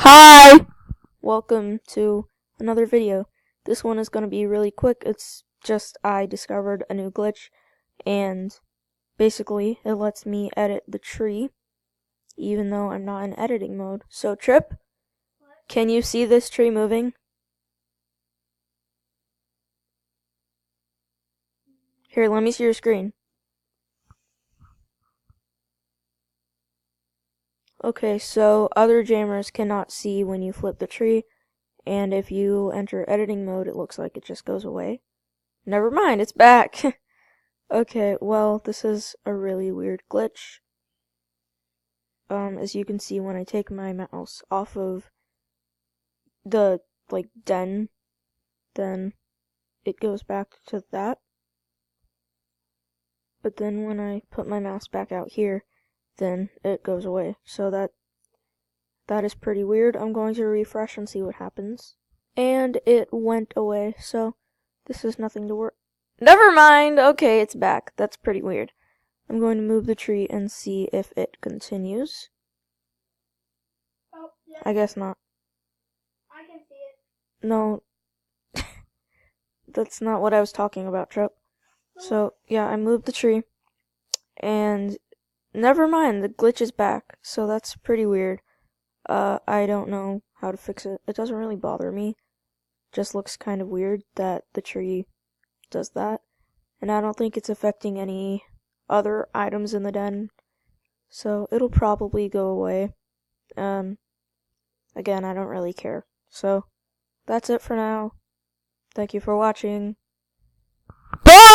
Hi! Welcome to another video. This one is going to be really quick. It's just I discovered a new glitch, and basically it lets me edit the tree even though I'm not in editing mode. So Trip, can you see this tree moving? Here, let me see your screen. Okay, so other jammers cannot see when you flip the tree, and if you enter editing mode, it looks like it just goes away. Never mind, it's back! Okay, well, this is a really weird glitch. As you can see, when I take my mouse off of the, den, then it goes back to that. But then when I put my mouse back out here, then it goes away. So that is pretty weird. I'm going to refresh and see what happens. And it went away, so this is nothing to worry. Never mind! Okay, it's back. That's pretty weird. I'm going to move the tree and see if it continues. Oh, yeah. I guess not. I can see it. No. That's not what I was talking about, Trip. So, yeah, I moved the tree. And never mind, the glitch is back. So that's pretty weird. I don't know how to fix it. It doesn't really bother me. Just looks kind of weird that the tree does that. And I don't think it's affecting any other items in the den. So it'll probably go away. Again, I don't really care. So that's it for now. Thank you for watching. Bye!